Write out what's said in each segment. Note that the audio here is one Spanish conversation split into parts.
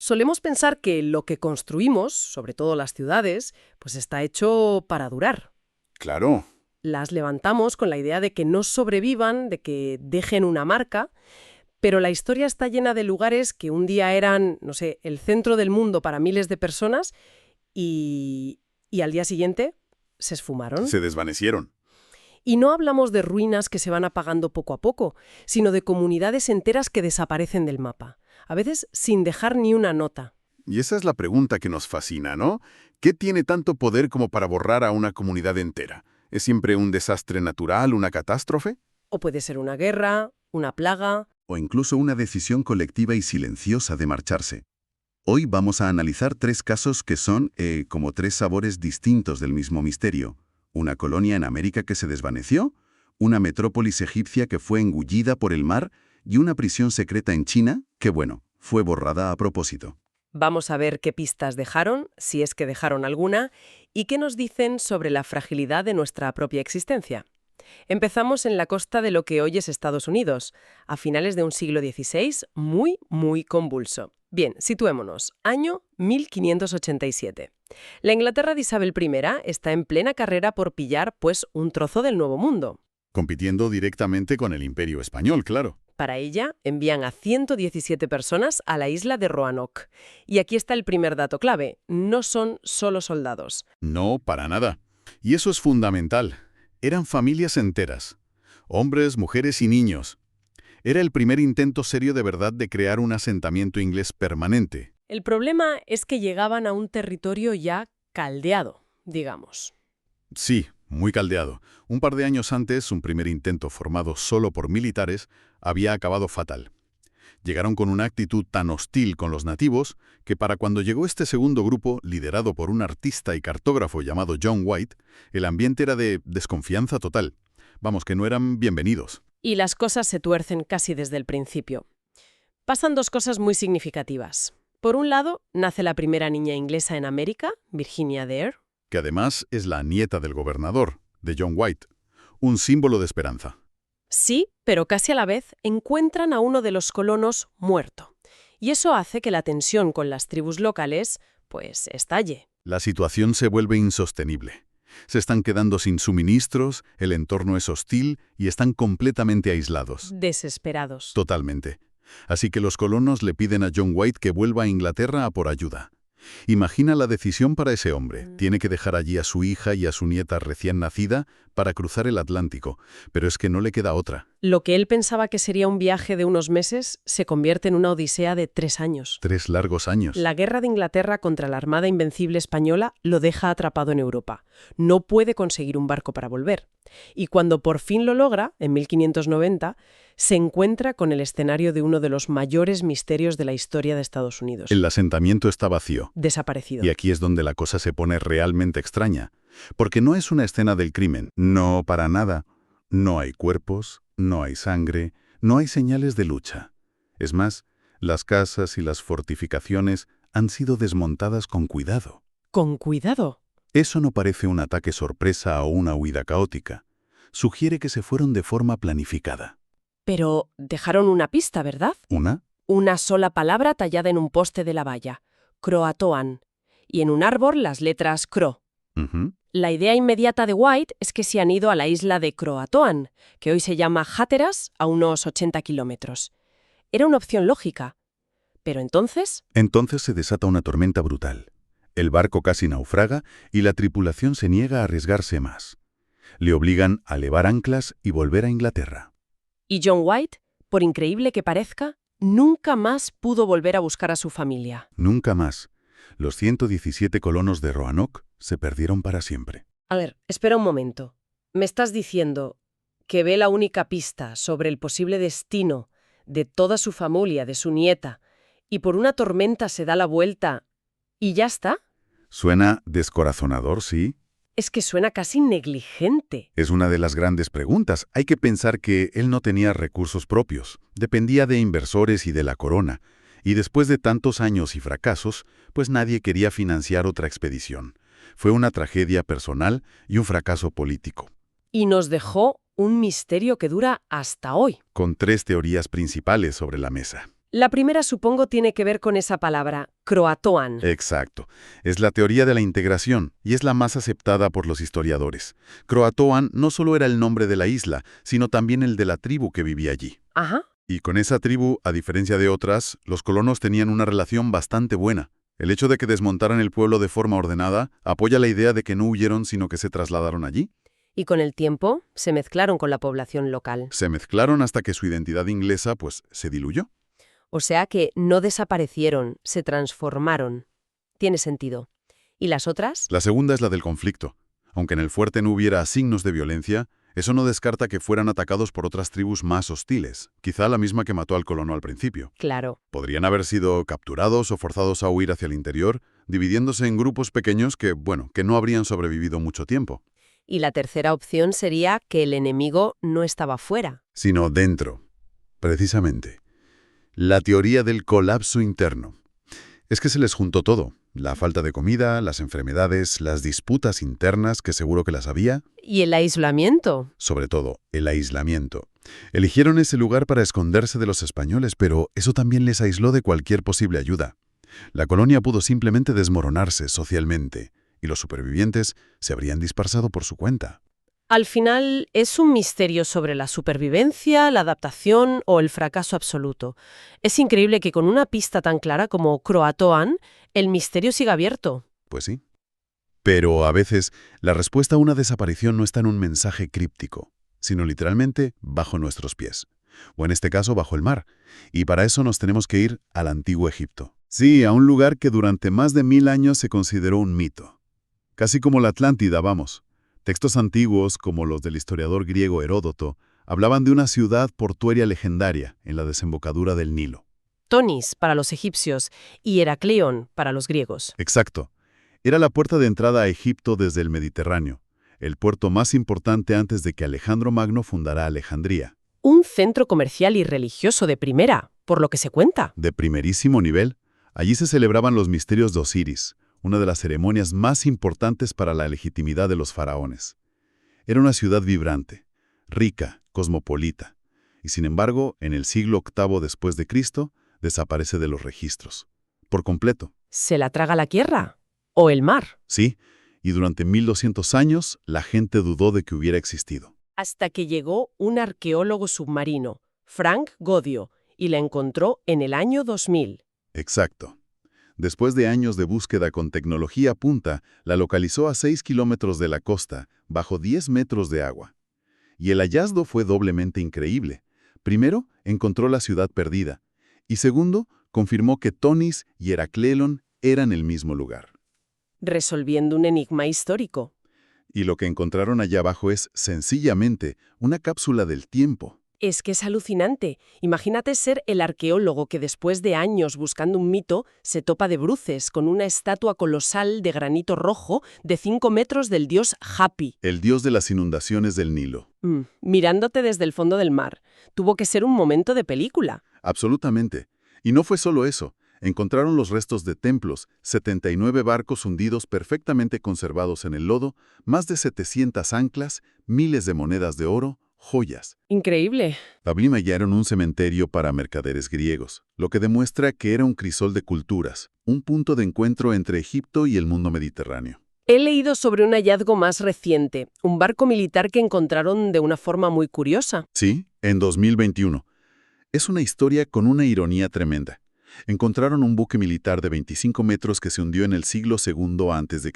Solemos pensar que lo que construimos, sobre todo las ciudades, pues está hecho para durar. Claro. Las levantamos con la idea de que no sobrevivan, de que dejen una marca, pero la historia está llena de lugares que un día eran, no sé, el centro del mundo para miles de personas y al día siguiente se esfumaron. Se desvanecieron. Y no hablamos de ruinas que se van apagando poco a poco, sino de comunidades enteras que desaparecen del mapa, a veces sin dejar ni una nota. Y esa es la pregunta que nos fascina, ¿no? ¿Qué tiene tanto poder como para borrar a una comunidad entera? ¿Es siempre un desastre natural, una catástrofe? O puede ser una guerra, una plaga. O incluso una decisión colectiva y silenciosa de marcharse. Hoy vamos a analizar 3 casos que son como 3 sabores distintos del mismo misterio. Una colonia en América que se desvaneció, una metrópolis egipcia que fue engullida por el mar y una prisión secreta en China que, bueno, fue borrada a propósito. Vamos a ver qué pistas dejaron, si es que dejaron alguna, y qué nos dicen sobre la fragilidad de nuestra propia existencia. Empezamos en la costa de lo que hoy es Estados Unidos, a finales de un siglo XVI muy convulso. Bien, situémonos. Año 1587. La Inglaterra de Isabel I está en plena carrera por pillar, pues, un trozo del Nuevo Mundo. Compitiendo directamente con el Imperio Español, claro. Para ella, envían a 117 personas a la isla de Roanoke. Y aquí está el primer dato clave. No son solo soldados. No, para nada. Y eso es fundamental. Eran familias enteras. Hombres, mujeres y niños. Era el primer intento serio de verdad de crear un asentamiento inglés permanente. El problema es que llegaban a un territorio ya caldeado, digamos. Sí, muy caldeado. Un par de años antes, un primer intento formado solo por militares había acabado fatal. Llegaron con una actitud tan hostil con los nativos que para cuando llegó este segundo grupo, liderado por un artista y cartógrafo llamado John White, el ambiente era de desconfianza total. Vamos, que no eran bienvenidos. Y las cosas se tuercen casi desde el principio. Pasan 2 cosas muy significativas. Por un lado, nace la primera niña inglesa en América, Virginia Dare. Que además es la nieta del gobernador, de John White. Un símbolo de esperanza. Sí, pero casi a la vez encuentran a uno de los colonos muerto. Y eso hace que la tensión con las tribus locales, pues, estalle. La situación se vuelve insostenible. Se están quedando sin suministros, el entorno es hostil y están completamente aislados. Desesperados. Totalmente. Así que los colonos le piden a John White que vuelva a Inglaterra a por ayuda. Imagina la decisión para ese hombre. Tiene que dejar allí a su hija y a su nieta recién nacida para cruzar el Atlántico, pero es que no le queda otra. Lo que él pensaba que sería un viaje de unos meses se convierte en una odisea de 3 años. 3 largos años. La guerra de Inglaterra contra la Armada Invencible española lo deja atrapado en Europa. No puede conseguir un barco para volver. Y cuando por fin lo logra, en 1590, se encuentra con el escenario de uno de los mayores misterios de la historia de Estados Unidos. El asentamiento está vacío. Desaparecido. Y aquí es donde la cosa se pone realmente extraña. Porque no es una escena del crimen. No, para nada. No hay cuerpos, no hay sangre, no hay señales de lucha. Es más, las casas y las fortificaciones han sido desmontadas con cuidado. ¿Con cuidado? Eso no parece un ataque sorpresa o una huida caótica. Sugiere que se fueron de forma planificada. Pero dejaron una pista, ¿verdad? ¿Una? Una sola palabra tallada en un poste de la valla. Croatoan. Y en un árbol las letras Cro. La idea inmediata de White es que se han ido a la isla de Croatoan, que hoy se llama Hatteras, a unos 80 kilómetros. Era una opción lógica. Pero entonces... Entonces se desata una tormenta brutal. El barco casi naufraga y la tripulación se niega a arriesgarse más. Le obligan a levar anclas y volver a Inglaterra. Y John White, por increíble que parezca, nunca más pudo volver a buscar a su familia. Nunca más. Los 117 colonos de Roanoke se perdieron para siempre. A ver, espera un momento. ¿Me estás diciendo que ve la única pista sobre el posible destino de toda su familia, de su nieta, y por una tormenta se da la vuelta y ya está? Suena descorazonador, sí. Es que suena casi negligente. Es una de las grandes preguntas. Hay que pensar que él no tenía recursos propios. Dependía de inversores y de la corona. Y después de tantos años y fracasos, pues nadie quería financiar otra expedición. Fue una tragedia personal y un fracaso político. Y nos dejó un misterio que dura hasta hoy. Con 3 teorías principales sobre la mesa. La primera, supongo, tiene que ver con esa palabra, croatoan. Exacto. Es la teoría de la integración y es la más aceptada por los historiadores. Croatoan no solo era el nombre de la isla, sino también el de la tribu que vivía allí. Ajá. Y con esa tribu, a diferencia de otras, los colonos tenían una relación bastante buena. El hecho de que desmontaran el pueblo de forma ordenada apoya la idea de que no huyeron, sino que se trasladaron allí. Y con el tiempo se mezclaron con la población local. Se mezclaron hasta que su identidad inglesa, se diluyó. O sea que no desaparecieron, se transformaron. Tiene sentido. ¿Y las otras? La segunda es la del conflicto. Aunque en el fuerte no hubiera signos de violencia, eso no descarta que fueran atacados por otras tribus más hostiles, quizá la misma que mató al colono al principio. Claro. Podrían haber sido capturados o forzados a huir hacia el interior, dividiéndose en grupos pequeños que no habrían sobrevivido mucho tiempo. Y la tercera opción sería que el enemigo no estaba fuera. Sino dentro. Precisamente. La teoría del colapso interno. Es que se les juntó todo. La falta de comida, las enfermedades, las disputas internas, que seguro que las había. ¿Y el aislamiento? Sobre todo, el aislamiento. Eligieron ese lugar para esconderse de los españoles, pero eso también les aisló de cualquier posible ayuda. La colonia pudo simplemente desmoronarse socialmente, y los supervivientes se habrían dispersado por su cuenta. Al final es un misterio sobre la supervivencia, la adaptación o el fracaso absoluto. Es increíble que con una pista tan clara como Croatoan, el misterio siga abierto. Pues sí. Pero a veces, la respuesta a una desaparición no está en un mensaje críptico, sino literalmente bajo nuestros pies. O en este caso, bajo el mar. Y para eso nos tenemos que ir al antiguo Egipto. Sí, a un lugar que durante más de 1000 años se consideró un mito. Casi como la Atlántida, vamos. Textos antiguos, como los del historiador griego Heródoto, hablaban de una ciudad portuaria legendaria en la desembocadura del Nilo. Tonis para los egipcios y Heracleion para los griegos. Exacto. Era la puerta de entrada a Egipto desde el Mediterráneo, el puerto más importante antes de que Alejandro Magno fundara Alejandría. Un centro comercial y religioso de primera, por lo que se cuenta. De primerísimo nivel, allí se celebraban los misterios de Osiris, una de las ceremonias más importantes para la legitimidad de los faraones. Era una ciudad vibrante, rica, cosmopolita, y sin embargo, en el siglo VIII después de Cristo, desaparece de los registros. Por completo. ¿Se la traga la tierra? ¿O el mar? Sí, y durante 1200 años la gente dudó de que hubiera existido. Hasta que llegó un arqueólogo submarino, Frank Godio, y la encontró en el año 2000. Exacto. Después de años de búsqueda con tecnología punta, la localizó a 6 kilómetros de la costa, bajo 10 metros de agua. Y el hallazgo fue doblemente increíble. Primero, encontró la ciudad perdida. Y segundo, confirmó que Tonis y Heracleion eran el mismo lugar. Resolviendo un enigma histórico. Y lo que encontraron allá abajo es, sencillamente, una cápsula del tiempo. Es que es alucinante. Imagínate ser el arqueólogo que después de años buscando un mito se topa de bruces con una estatua colosal de granito rojo de 5 metros del dios Hapi. El dios de las inundaciones del Nilo. Mirándote desde el fondo del mar. Tuvo que ser un momento de película. Absolutamente. Y no fue solo eso. Encontraron los restos de templos, 79 barcos hundidos perfectamente conservados en el lodo, más de 700 anclas, miles de monedas de oro, joyas. Increíble. También hallaron un cementerio para mercaderes griegos, lo que demuestra que era un crisol de culturas, un punto de encuentro entre Egipto y el mundo mediterráneo. He leído sobre un hallazgo más reciente, un barco militar que encontraron de una forma muy curiosa. Sí, en 2021. Es una historia con una ironía tremenda. Encontraron un buque militar de 25 metros que se hundió en el siglo II a.C.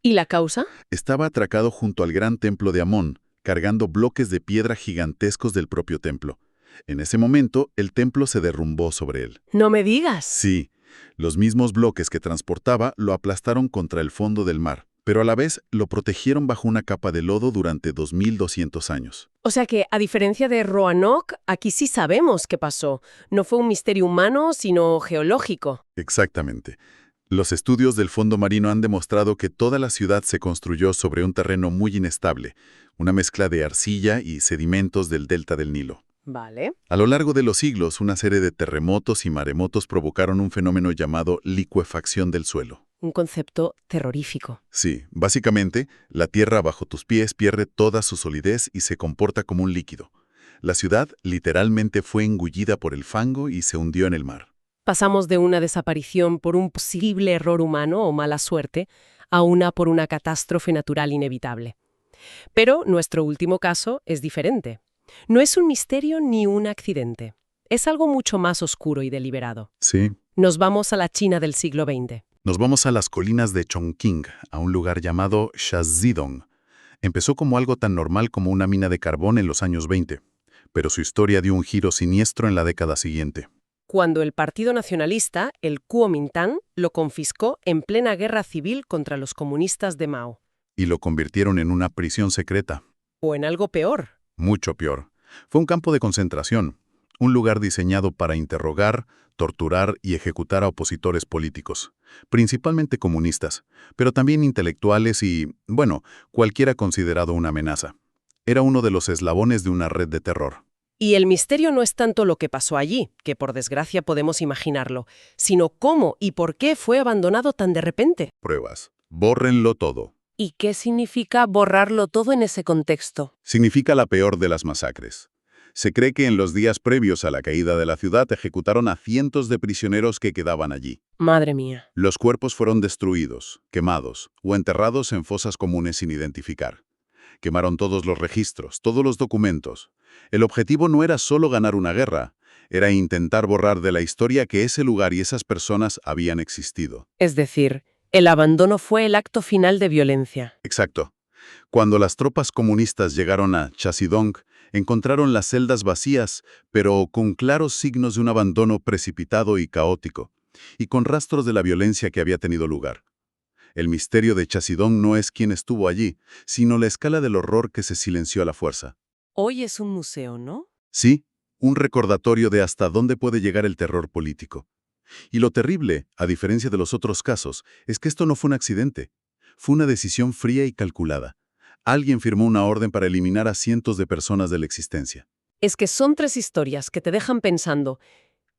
¿Y la causa? Estaba atracado junto al gran templo de Amón, cargando bloques de piedra gigantescos del propio templo. En ese momento, el templo se derrumbó sobre él. ¡No me digas! Sí, los mismos bloques que transportaba lo aplastaron contra el fondo del mar, pero a la vez lo protegieron bajo una capa de lodo durante 2200 años. O sea que, a diferencia de Roanoke, aquí sí sabemos qué pasó. No fue un misterio humano, sino geológico. Exactamente. Los estudios del fondo marino han demostrado que toda la ciudad se construyó sobre un terreno muy inestable, una mezcla de arcilla y sedimentos del delta del Nilo. Vale. A lo largo de los siglos, una serie de terremotos y maremotos provocaron un fenómeno llamado licuefacción del suelo. Un concepto terrorífico. Sí, básicamente, la tierra bajo tus pies pierde toda su solidez y se comporta como un líquido. La ciudad literalmente fue engullida por el fango y se hundió en el mar. Pasamos de una desaparición por un posible error humano o mala suerte a una por una catástrofe natural inevitable. Pero nuestro último caso es diferente. No es un misterio ni un accidente. Es algo mucho más oscuro y deliberado. Sí. Nos vamos a la China del siglo XX. Nos vamos a las colinas de Chongqing, a un lugar llamado Shazidong. Empezó como algo tan normal como una mina de carbón en los años 20, pero su historia dio un giro siniestro en la década siguiente. Cuando el Partido Nacionalista, el Kuomintang, lo confiscó en plena guerra civil contra los comunistas de Mao. Y lo convirtieron en una prisión secreta. O en algo peor. Mucho peor. Fue un campo de concentración, un lugar diseñado para interrogar, torturar y ejecutar a opositores políticos, principalmente comunistas, pero también intelectuales y, bueno, cualquiera considerado una amenaza. Era uno de los eslabones de una red de terror. Y el misterio no es tanto lo que pasó allí, que por desgracia podemos imaginarlo, sino cómo y por qué fue abandonado tan de repente. Pruebas. Bórrenlo todo. ¿Y qué significa borrarlo todo en ese contexto? Significa la peor de las masacres. Se cree que en los días previos a la caída de la ciudad ejecutaron a cientos de prisioneros que quedaban allí. Madre mía. Los cuerpos fueron destruidos, quemados o enterrados en fosas comunes sin identificar. Quemaron todos los registros, todos los documentos. El objetivo no era solo ganar una guerra, era intentar borrar de la historia que ese lugar y esas personas habían existido. Es decir, el abandono fue el acto final de violencia. Exacto. Cuando las tropas comunistas llegaron a Chazidong, encontraron las celdas vacías, pero con claros signos de un abandono precipitado y caótico, y con rastros de la violencia que había tenido lugar. El misterio de Chazidong no es quién estuvo allí, sino la escala del horror que se silenció a la fuerza. Hoy es un museo, ¿no? Sí, un recordatorio de hasta dónde puede llegar el terror político. Y lo terrible, a diferencia de los otros casos, es que esto no fue un accidente. Fue una decisión fría y calculada. Alguien firmó una orden para eliminar a cientos de personas de la existencia. Es que son tres historias que te dejan pensando.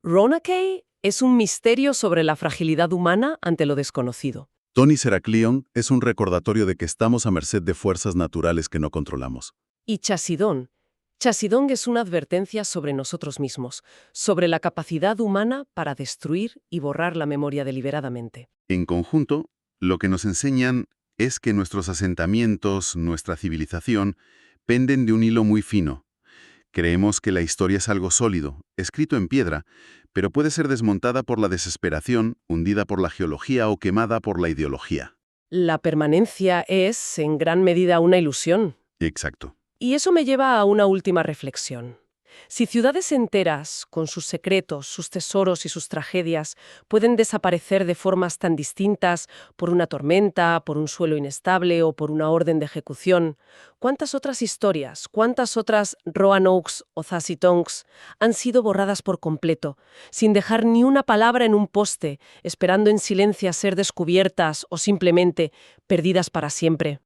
Ronakei es un misterio sobre la fragilidad humana ante lo desconocido. Tony Seraclion es un recordatorio de que estamos a merced de fuerzas naturales que no controlamos. Y Chazidong. Chazidong es una advertencia sobre nosotros mismos, sobre la capacidad humana para destruir y borrar la memoria deliberadamente. En conjunto, lo que nos enseñan es que nuestros asentamientos, nuestra civilización, penden de un hilo muy fino. Creemos que la historia es algo sólido, escrito en piedra, pero puede ser desmontada por la desesperación, hundida por la geología o quemada por la ideología. La permanencia es, en gran medida, una ilusión. Exacto. Y eso me lleva a una última reflexión. Si ciudades enteras, con sus secretos, sus tesoros y sus tragedias, pueden desaparecer de formas tan distintas por una tormenta, por un suelo inestable o por una orden de ejecución, ¿cuántas otras historias, cuántas otras Roanoke o Zacitongs han sido borradas por completo, sin dejar ni una palabra en un poste, esperando en silencio a ser descubiertas o simplemente perdidas para siempre?